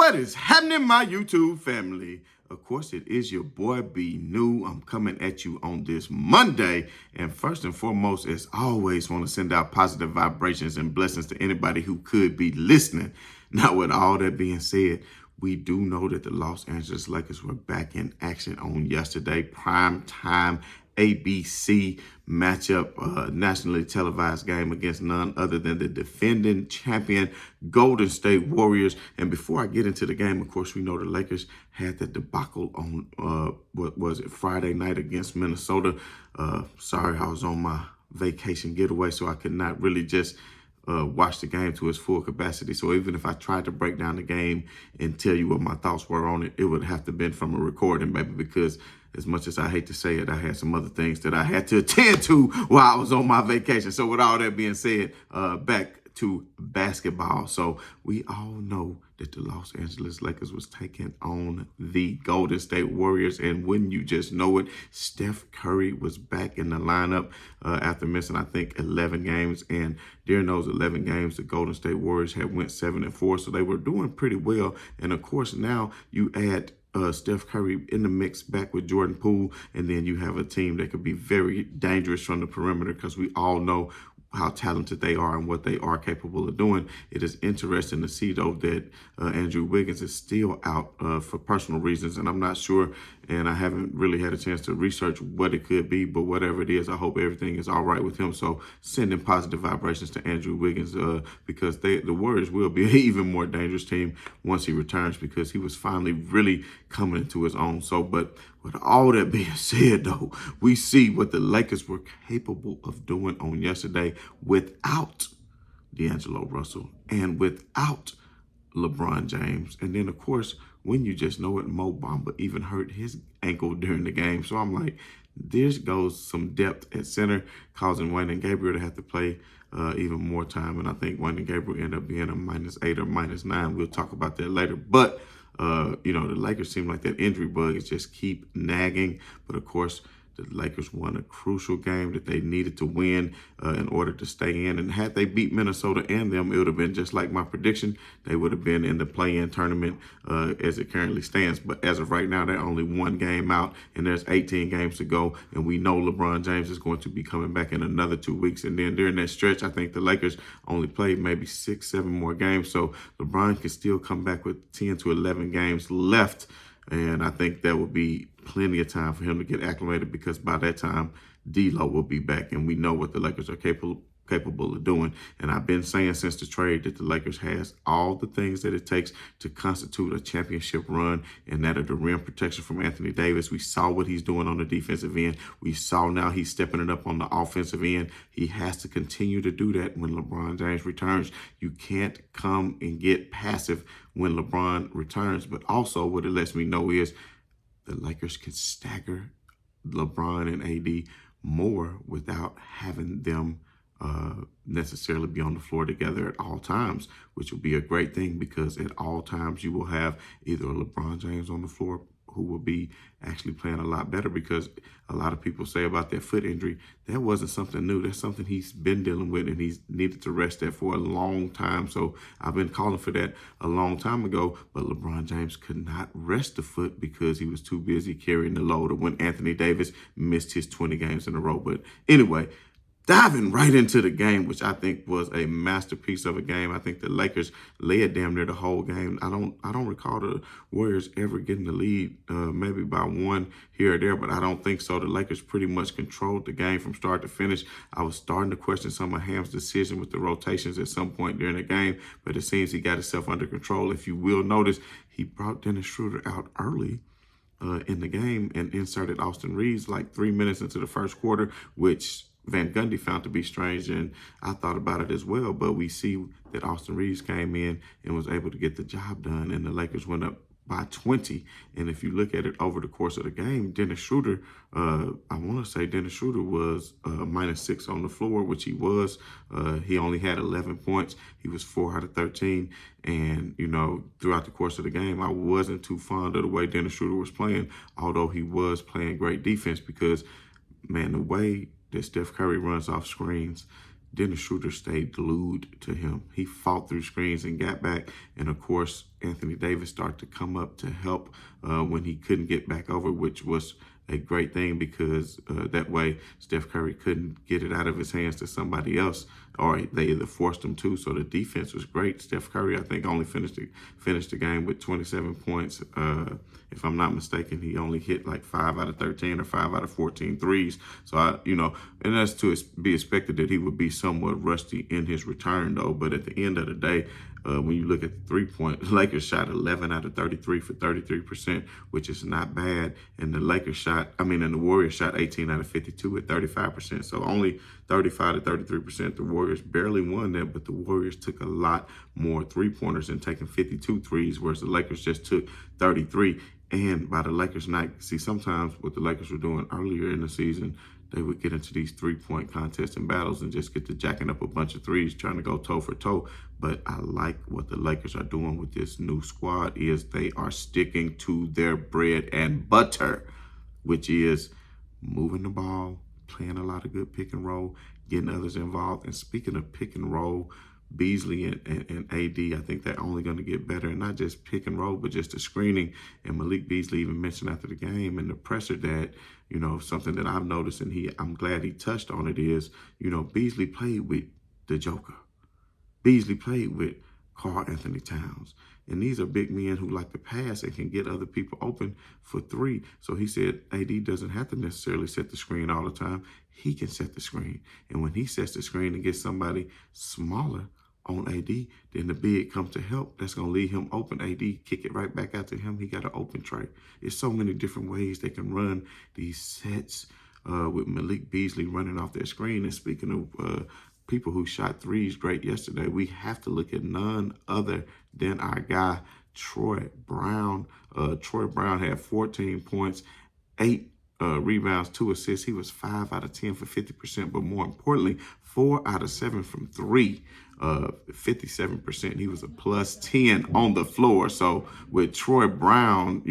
What is happening, my YouTube family? Of course, it is your boy B New. I'm coming at you on this Monday. And first and foremost, as always, want to send out positive vibrations and blessings to anybody who could be listening. Now, with all that being said, we do know that the Los Angeles Lakers were back in action on yesterday. Prime time ABC matchup, nationally televised game against none other than the defending champion Golden State Warriors. And before I get into the game, of course, we know the Lakers had that debacle on, Friday night against Minnesota. Sorry, I was on my vacation getaway, so I could not really just watch the game to its full capacity. So even if I tried to break down the game and tell you what my thoughts were on it, it would have to have been from a recording, baby, because as much as I hate to say it, I had some other things that I had to attend to while I was on my vacation. So with all that being said, back to basketball. So we all know that the Los Angeles Lakers was taking on the Golden State Warriors. And wouldn't you just know it, Steph Curry was back in the lineup after missing, I think, 11 games. And during those 11 games, the Golden State Warriors had went 7-4. So they were doing pretty well. And of course, now you add Steph Curry in the mix back with Jordan Poole, and then you have a team that could be very dangerous from the perimeter because we all know how talented they are and what they are capable of doing. It is interesting to see, though, that Andrew Wiggins is still out for personal reasons, and I'm not sure, and I haven't really had a chance to research what it could be, but whatever it is, I hope everything is all right with him. So sending positive vibrations to Andrew Wiggins because the Warriors will be an even more dangerous team once he returns, because he was finally really coming into his own. So, but with all that being said, though, we see what the Lakers were capable of doing on yesterday without D'Angelo Russell and without LeBron James. And then, of course, when you just know it, Mo Bamba even hurt his ankle during the game. So I'm like, there goes some depth at center, causing Wayne and Gabriel to have to play even more time. And I think Wayne and Gabriel ended up being a -8 or -9. We'll talk about that later. But the Lakers seem like that injury bug is just keep nagging. But of course, the Lakers won a crucial game that they needed to win in order to stay in. And had they beat Minnesota and them, it would have been just like my prediction. They would have been in the play-in tournament as it currently stands. But as of right now, they're only one game out, and there's 18 games to go. And we know LeBron James is going to be coming back in another 2 weeks. And then during that stretch, I think the Lakers only played maybe 6, 7 more games. So LeBron can still come back with 10 to 11 games left. And I think that would be plenty of time for him to get acclimated, because by that time, D'Lo will be back. And we know what the Lakers are capable of doing. And I've been saying since the trade that the Lakers has all the things that it takes to constitute a championship run, and that are the rim protection from Anthony Davis. We saw what he's doing on the defensive end. We saw now he's stepping it up on the offensive end. He has to continue to do that when LeBron James returns. You can't come and get passive when LeBron returns. But also what it lets me know is the Lakers could stagger LeBron and AD more without having them necessarily be on the floor together at all times, which would be a great thing, because at all times you will have either LeBron James on the floor, who will be actually playing a lot better, because a lot of people say about that foot injury, that wasn't something new. That's something he's been dealing with, and he's needed to rest that for a long time. So I've been calling for that a long time ago, but LeBron James could not rest the foot because he was too busy carrying the load of when Anthony Davis missed his 20 games in a row. But anyway, diving right into the game, which I think was a masterpiece of a game. I think the Lakers led damn near the whole game. I don't recall the Warriors ever getting the lead, maybe by one here or there, but I don't think so. The Lakers pretty much controlled the game from start to finish. I was starting to question some of Ham's decision with the rotations at some point during the game, but it seems he got himself under control. If you will notice, he brought Dennis Schroeder out early in the game and inserted Austin Reeves like 3 minutes into the first quarter, which Van Gundy found to be strange, and I thought about it as well. But we see that Austin Reeves came in and was able to get the job done, and the Lakers went up by 20. And if you look at it over the course of the game, Dennis Schroeder, I want to say Dennis Schroeder was -6 on the floor, which he was. He only had 11 points. He was 4 out of 13. And, throughout the course of the game, I wasn't too fond of the way Dennis Schroeder was playing, although he was playing great defense, because, man, the way that Steph Curry runs off screens, Dennis Schroeder stayed glued to him. He fought through screens and got back. And of course, Anthony Davis started to come up to help when he couldn't get back over, which was a great thing because that way Steph Curry couldn't get it out of his hands to somebody else, or they either forced him to. So the defense was great. Steph Curry, I think, only finished the game with 27 points. If I'm not mistaken, he only hit like 5 out of 13 or 5 out of 14 threes. So and that's to be expected that he would be somewhat rusty in his return, though. But at the end of the day, when you look at the 3-point, Lakers shot 11 out of 33 for 33%, which is not bad. And the the Warriors shot 18 out of 52 at 35%. So only 35 to 33%. The Warriors barely won that, but the Warriors took a lot more 3-pointers and taking 52 threes, whereas the Lakers just took 33. And by the Lakers night, see, sometimes what the Lakers were doing earlier in the season, they would get into these 3-point contests and battles and just get to jacking up a bunch of threes, trying to go toe for toe. But I like what the Lakers are doing with this new squad is they are sticking to their bread and butter, which is moving the ball, playing a lot of good pick and roll, getting others involved. And speaking of pick and roll, Beasley and AD, I think they're only going to get better, and not just pick and roll, but just the screening. And Malik Beasley even mentioned after the game and the pressure that, something that I've noticed, and I'm glad he touched on it, is, Beasley played with the Joker. Beasley played with Karl Anthony Towns. And these are big men who like to pass and can get other people open for three. So he said AD doesn't have to necessarily set the screen all the time. He can set the screen. And when he sets the screen and gets somebody smaller on AD, then the big comes to help. That's going to leave him open. AD, kick it right back out to him. He got an open tray. There's so many different ways they can run these sets with Malik Beasley running off their screen. And speaking of people who shot threes great yesterday, we have to look at none other than our guy, Troy Brown. Troy Brown had 14 points, 8 rebounds, 2 assists. He was 5 out of 10 for 50%, but more importantly, 4 out of 7 from 3, 57%. He was a plus 10 on the floor. So with Troy Brown,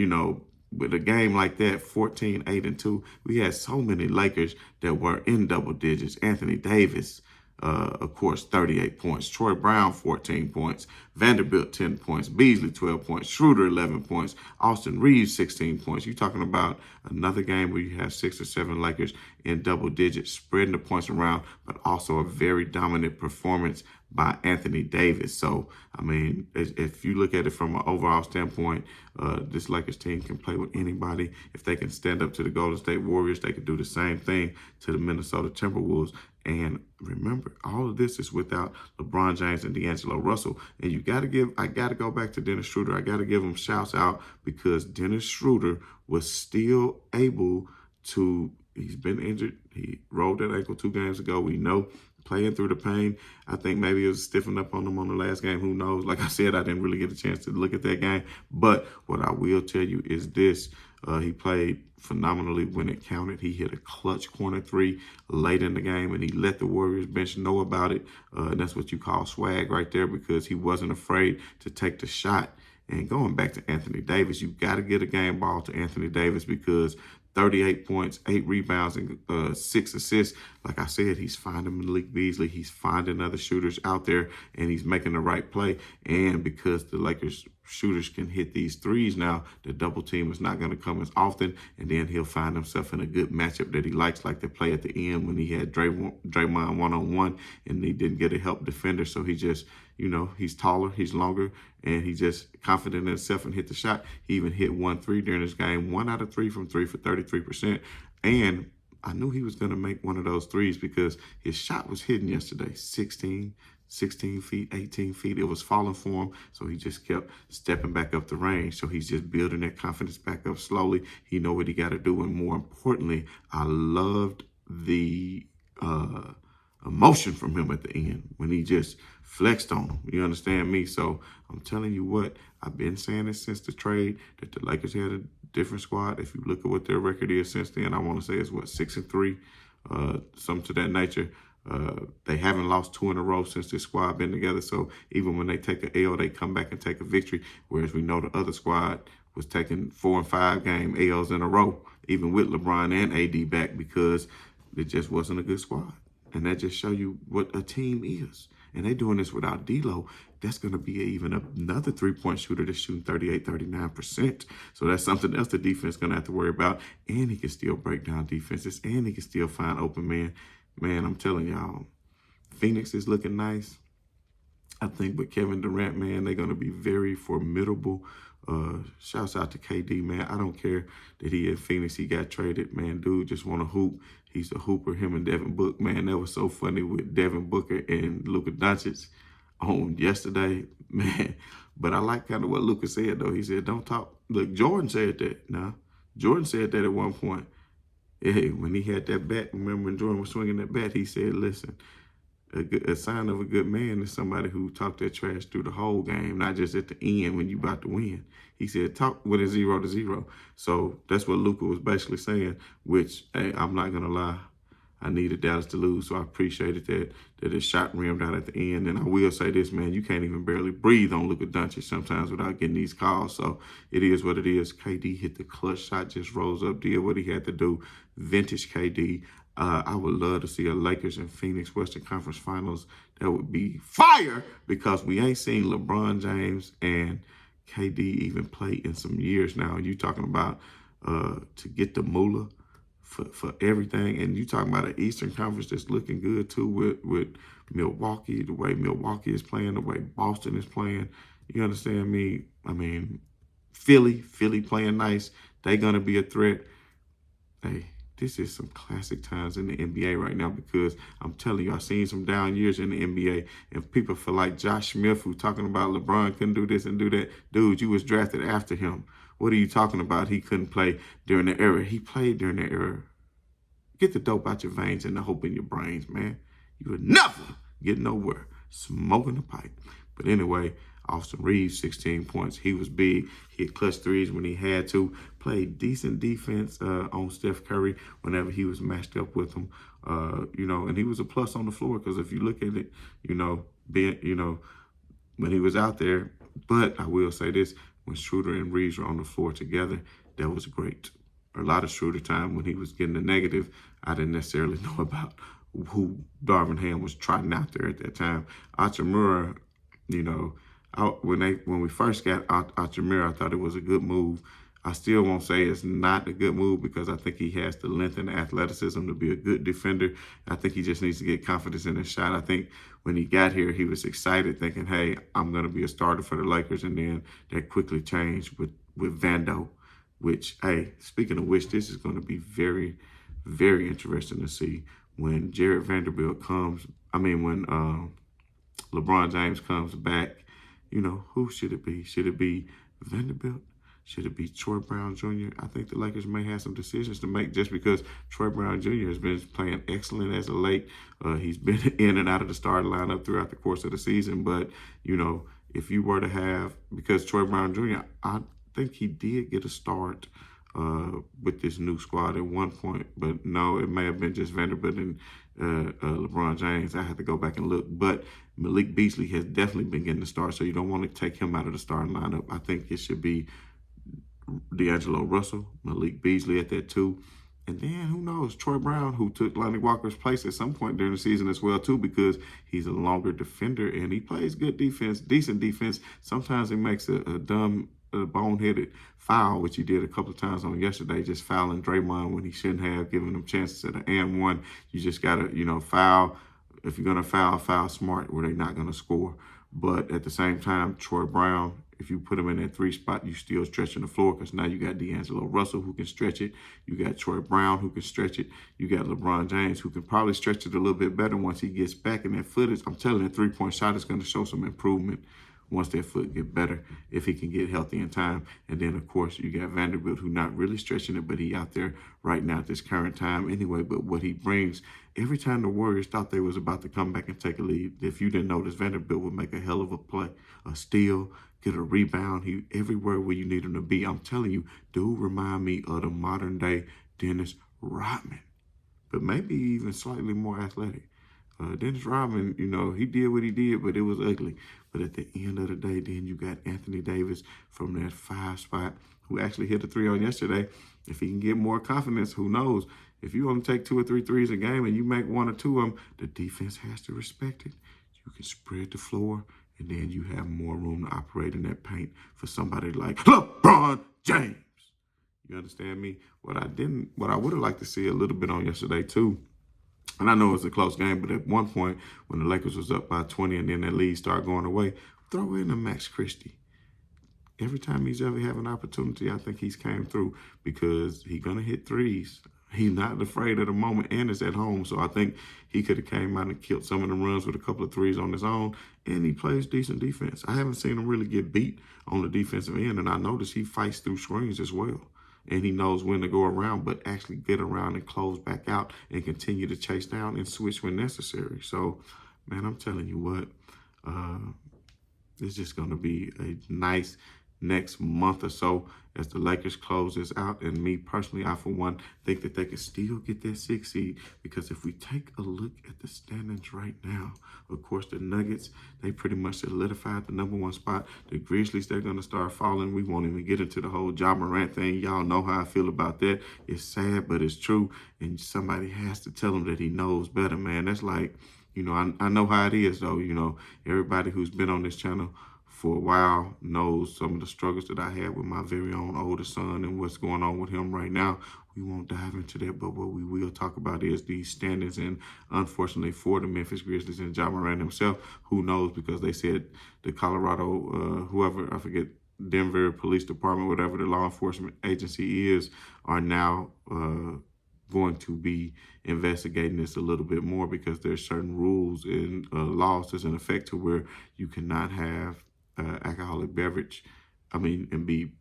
with a game like that, 14, 8, and 2, we had so many Lakers that were in double digits. Anthony Davis, of course, 38 points. Troy Brown, 14 points. Vanderbilt, 10 points. Beasley, 12 points. Schroeder, 11 points. Austin Reeves, 16 points. You're talking about another game where you have 6 or 7 Lakers in double digits, spreading the points around, but also a very dominant performance by Anthony Davis. So, if you look at it from an overall standpoint, this Lakers team can play with anybody. If they can stand up to the Golden State Warriors, they could do the same thing to the Minnesota Timberwolves. And remember, all of this is without LeBron James and D'Angelo Russell. And I got to go back to Dennis Schroeder. I got to give him shouts out because Dennis Schroeder was still able to, he's been injured. He rolled that ankle 2 games ago. We know, playing through the pain. I think maybe it was stiffened up on him on the last game. Who knows? Like I said, I didn't really get a chance to look at that game. But what I will tell you is this. He played phenomenally when it counted. He hit a clutch corner 3 late in the game, and he let the Warriors bench know about it. And that's what you call swag right there, because he wasn't afraid to take the shot. And going back to Anthony Davis, you got to get a game ball to Anthony Davis because 38 points, 8 rebounds, and 6 assists. Like I said, he's finding Malik Beasley. He's finding other shooters out there, and he's making the right play. And because the Lakers shooters can hit these threes now, the double team is not going to come as often, and then he'll find himself in a good matchup that he likes, like the play at the end when he had Draymond one-on-one, and he didn't get a help defender. So he just, he's taller, he's longer, and he's just confident in himself and hit the shot. He even hit 1-3 during this game, 1 out of 3 from 3 for 33%. And I knew he was going to make one of those threes because his shot was hitting yesterday, 16 feet, 18 feet. It was falling for him, so he just kept stepping back up the range. So he's just building that confidence back up slowly. He know what he got to do, and more importantly, I loved the emotion from him at the end when he just flexed on him. You understand me? So I'm telling you what, I've been saying this since the trade, that the Lakers had a different squad. If you look at what their record is since then, I want to say it's 6-3, something to that nature. They haven't lost 2 in a row since this squad been together. So even when they take an L, they come back and take a victory. Whereas we know the other squad was taking 4 and 5 game L's in a row, even with LeBron and AD back, because it just wasn't a good squad. And that just show you what a team is. And they doing this without D'Lo. That's going to be even another three-point shooter that's shooting 38, 39%. So that's something else the defense is going to have to worry about. And he can still break down defenses. And he can still find open man. Man, I'm telling y'all, Phoenix is looking nice. I think with Kevin Durant, man, they're going to be very formidable. Shouts out to KD, man. I don't care that he in Phoenix, he got traded. Man, dude just want to hoop. He's a hooper, him and Devin Booker. Man, that was so funny with Devin Booker and Luka Doncic on yesterday, man. But I like kind of what Luka said, though. He said, don't talk. Look, Jordan said that. Now, Jordan said that at one point. Hey, when he had that bat, remember when Jordan was swinging that bat, he said, listen, a sign of a good man is somebody who talked that trash through the whole game, not just at the end when you about to win. He said, talk when it's 0-0. So that's what Luka was basically saying, which, hey, I'm not going to lie. I needed Dallas to lose, so I appreciated that his shot rimmed out at the end. And I will say this, man, you can't even barely breathe on Luka Doncic sometimes without getting these calls. So it is what it is. KD hit the clutch shot, just rose up, did what he had to do. Vintage KD. I would love to see a Lakers and Phoenix Western Conference Finals. That would be fire because we ain't seen LeBron James and KD even play in some years now. And you talking about to get the moolah for everything. And you talking about an Eastern Conference that's looking good too with Milwaukee, the way Milwaukee is playing, the way Boston is playing. You understand me? I mean, Philly playing nice. They going to be a threat. Hey, this is some classic times in the NBA right now because I'm telling you, I've seen some down years in the NBA, and people feel like Josh Smith, who talking about LeBron couldn't do this and do that. Dude, you was drafted after him. What are you talking about? He couldn't play during the era. He played during the era. Get the dope out your veins and the hope in your brains, man. You would never get nowhere smoking a pipe. But anyway, Austin Reeves, 16 points. He was big. He had clutch threes when he had to. Played decent defense on Steph Curry whenever he was matched up with him. And he was a plus on the floor because if you look at it, when he was out there. But I will say this, when Schroeder and Reeves were on the floor together, that was great. A lot of Schroeder time when he was getting the negative, I didn't necessarily know about who Darvin Ham was trotting out there at that time. Hachimura, when we first got Hachimura, I thought it was a good move. I still won't say it's not a good move because I think he has the length and the athleticism to be a good defender. I think he just needs to get confidence in his shot. I think when he got here, he was excited thinking, hey, I'm going to be a starter for the Lakers. And then that quickly changed with Vando, which, hey, speaking of which, this is going to be very, very interesting to see when Jared Vanderbilt comes. When LeBron James comes back, who should it be? Should it be Vanderbilt? Should it be Troy Brown Jr.? I think the Lakers may have some decisions to make just because Troy Brown Jr. has been playing excellent as of late. He's been in and out of the starting lineup throughout the course of the season. But, if you were to have, because Troy Brown Jr., I think he did get a start with this new squad at one point. But no, it may have been just Vanderbilt and LeBron James. I have to go back and look. But Malik Beasley has definitely been getting the start, so you don't want to take him out of the starting lineup. I think it should be D'Angelo Russell, Malik Beasley at that too. And then, who knows, Troy Brown, who took Lonnie Walker's place at some point during the season as well, too, because he's a longer defender and he plays good defense, decent defense. Sometimes he makes a dumb, boneheaded foul, which he did a couple of times on yesterday, just fouling Draymond when he shouldn't have, giving him chances at an and one. You just got to, foul. If you're going to foul smart where they're not going to score. But at the same time, Troy Brown, if you put him in that three spot, you still stretching the floor because now you got D'Angelo Russell who can stretch it. You got Troy Brown who can stretch it. You got LeBron James who can probably stretch it a little bit better once he gets back in that footage. I'm telling you, that three-point shot is going to show some improvement once that foot get better, if he can get healthy in time. And then, of course, you got Vanderbilt who not really stretching it, but he out there right now at this current time anyway. But what he brings, every time the Warriors thought they was about to come back and take a lead, if you didn't notice, Vanderbilt would make a hell of a play, a steal, get a rebound. He everywhere where you need him to be. I'm telling you, dude remind me of the modern day Dennis Rodman, but maybe even slightly more athletic. Dennis Rodman, he did what he did, but it was ugly. But at the end of the day, then you got Anthony Davis from that 5 spot who actually hit a three on yesterday. If he can get more confidence, who knows? If you only take 2 or 3 threes a game and you make 1 or 2 of them, the defense has to respect it. You can spread the floor, and then you have more room to operate in that paint for somebody like LeBron James. You understand me? What I would have liked to see a little bit on yesterday too, and I know it was a close game, but at one point when the Lakers was up by 20 and then that lead started going away, throw in a Max Christie. Every time he's ever had an opportunity, I think he's came through because he's going to hit threes. He's not afraid of the moment, and it's at home. So I think he could have came out and killed some of the runs with a couple of threes on his own, and he plays decent defense. I haven't seen him really get beat on the defensive end, and I noticed he fights through screens as well. And he knows when to go around, but actually get around and close back out and continue to chase down and switch when necessary. So, man, I'm telling you what, it's just going to be a nice next month or so as the Lakers close this out. And me personally, I for one think that they can still get that 6 seed, because if we take a look at the standings right now, of course the Nuggets, they pretty much solidified the #1 spot. The Grizzlies, they're going to start falling. We won't even get into the whole Ja Morant thing. Y'all know how I feel about that. It's sad, but it's true, and somebody has to tell him that he knows better, man. That's like, I know how it is though. Everybody who's been on this channel for a while knows some of the struggles that I had with my very own oldest son and what's going on with him right now. We won't dive into that, but what we will talk about is these standings, and unfortunately for the Memphis Grizzlies and Ja Morant himself, who knows, because they said the Colorado, whoever, I forget, Denver Police Department, whatever the law enforcement agency is, are now going to be investigating this a little bit more, because there's certain rules and laws that's in effect to where you cannot have alcoholic beverage, and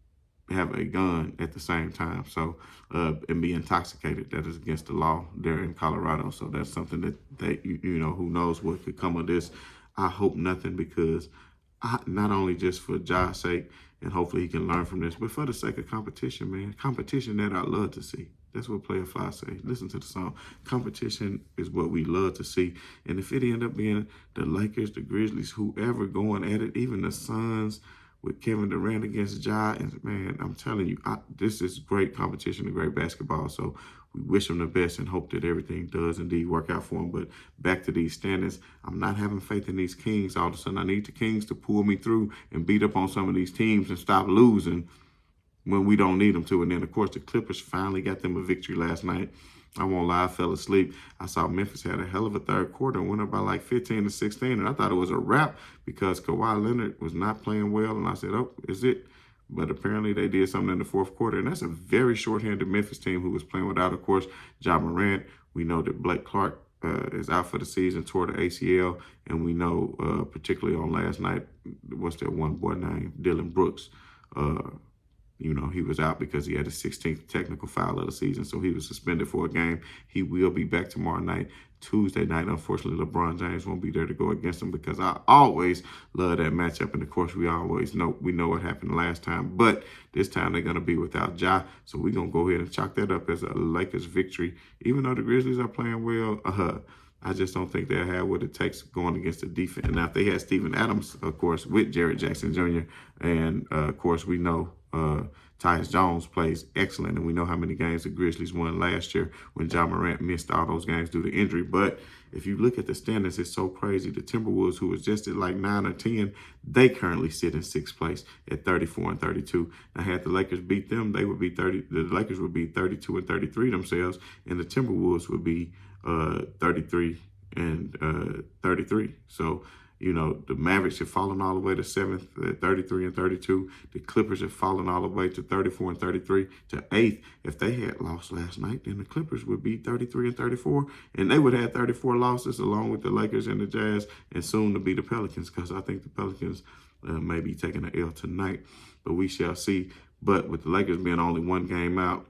have a gun at the same time. So, and be intoxicated. That is against the law there in Colorado. So that's something that who knows what could come of this. I hope nothing, because not only just for Ja's sake, and hopefully he can learn from this, but for the sake of competition, man. Competition that I love to see. That's what Player Fly say. Listen to the song. Competition is what we love to see. And if it end up being the Lakers, the Grizzlies, whoever going at it, even the Suns with Kevin Durant against Ja, and man, I'm telling you, this is great competition and great basketball. So we wish them the best and hope that everything does indeed work out for them. But back to these standings, I'm not having faith in these Kings. All of a sudden, I need the Kings to pull me through and beat up on some of these teams and stop losing when we don't need them to. And then, of course, the Clippers finally got them a victory last night. I won't lie, I fell asleep. I saw Memphis had a hell of a third quarter and went up by like 15 to 16. And I thought it was a wrap because Kawhi Leonard was not playing well. And I said, oh, is it? But apparently they did something in the fourth quarter. And that's a very shorthanded Memphis team who was playing without, of course, Ja Morant. We know that Blake Clark is out for the season, toward the ACL. And we know, particularly on last night, what's that one boy named? Dylan Brooks. He was out because he had his 16th technical foul of the season, so he was suspended for a game. He will be back tomorrow night. Tuesday night, unfortunately, LeBron James won't be there to go against him, because I always love that matchup. And, of course, we know what happened last time. But this time they're going to be without Ja, so we're going to go ahead and chalk that up as a Lakers victory. Even though the Grizzlies are playing well, I just don't think they'll have what it takes going against the defense. Now, if they had Steven Adams, of course, with Jarrett Jackson Jr., and, of course, we know Tyus Jones plays excellent, and we know how many games the Grizzlies won last year when Ja Morant missed all those games due to injury. But if you look at the standings, it's so crazy. The Timberwolves, who was just at like 9 or 10, they currently sit in 6th place at 34 and 32. Now, had the Lakers beat them, they would be 30. The Lakers would be 32 and 33 themselves, and the Timberwolves would be 33 and 33. So, the Mavericks have fallen all the way to 7th at 33 and 32. The Clippers have fallen all the way to 34 and 33 to 8th. If they had lost last night, then the Clippers would be 33 and 34, and they would have 34 losses along with the Lakers and the Jazz, and soon to be the Pelicans, because I think the Pelicans may be taking an L tonight, but we shall see. But with the Lakers being only one game out,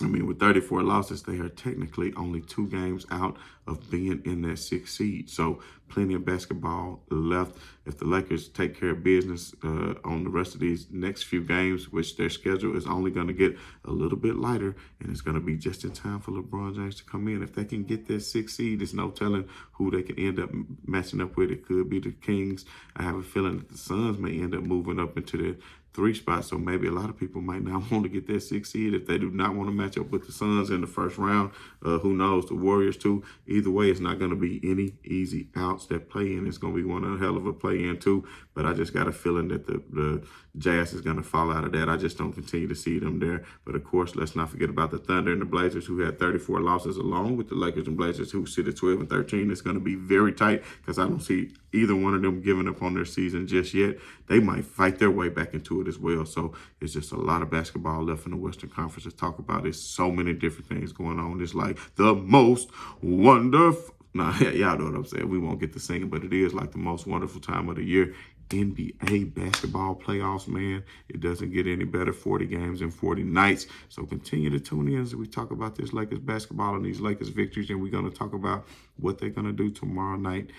I mean, with 34 losses, they are technically only 2 games out of being in that 6th seed. So plenty of basketball left. If the Lakers take care of business on the rest of these next few games, which their schedule is only going to get a little bit lighter, and it's going to be just in time for LeBron James to come in. If they can get that 6th seed, there's no telling who they can end up matching up with. It could be the Kings. I have a feeling that the Suns may end up moving up into the 3 spots, so maybe a lot of people might not want to get that 6th seed if they do not want to match up with the Suns in the first round. Who knows? The Warriors too. Either way, it's not going to be any easy outs. That play-in is going to be one hell of a play-in too. But I just got a feeling that the Jazz is going to fall out of that. I just don't continue to see them there. But of course, let's not forget about the Thunder and the Blazers, who had 34 losses, along with the Lakers and Blazers, who sit at 12 and 13. It's going to be very tight because I don't see either one of them giving up on their season just yet. They might fight their way back into it as well. So it's just a lot of basketball left in the Western Conference to talk about. There's so many different things going on. It's like the most wonderful. Nah, y'all know what I'm saying. We won't get to singing, but it is like the most wonderful time of the year. NBA basketball playoffs, man. It doesn't get any better. 40 games in 40 nights. So continue to tune in as we talk about this Lakers basketball and these Lakers victories. And we're going to talk about what they're going to do tomorrow night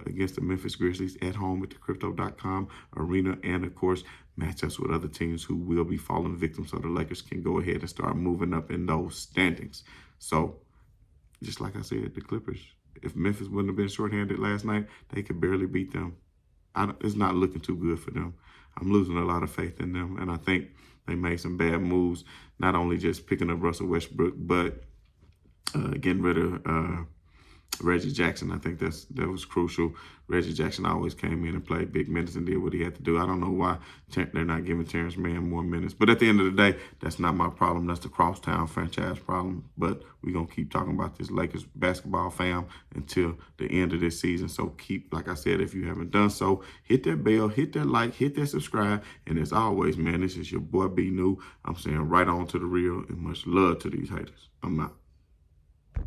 against the Memphis Grizzlies at home at the Crypto.com arena. And, of course, matchups with other teams who will be falling victim so the Lakers can go ahead and start moving up in those standings. So, just like I said, the Clippers, if Memphis wouldn't have been shorthanded last night, they could barely beat them. It's not looking too good for them. I'm losing a lot of faith in them, and I think they made some bad moves, not only just picking up Russell Westbrook, but getting rid of Reggie Jackson. I think that was crucial. Reggie Jackson always came in and played big minutes and did what he had to do. I don't know why they're not giving Terrence Mann more minutes. But at the end of the day, that's not my problem. That's the Crosstown franchise problem. But we're going to keep talking about this Lakers basketball fam until the end of this season. So keep, like I said, if you haven't done so, hit that bell, hit that like, hit that subscribe. And as always, man, this is your boy B New. I'm saying right on to the real and much love to these haters. I'm out.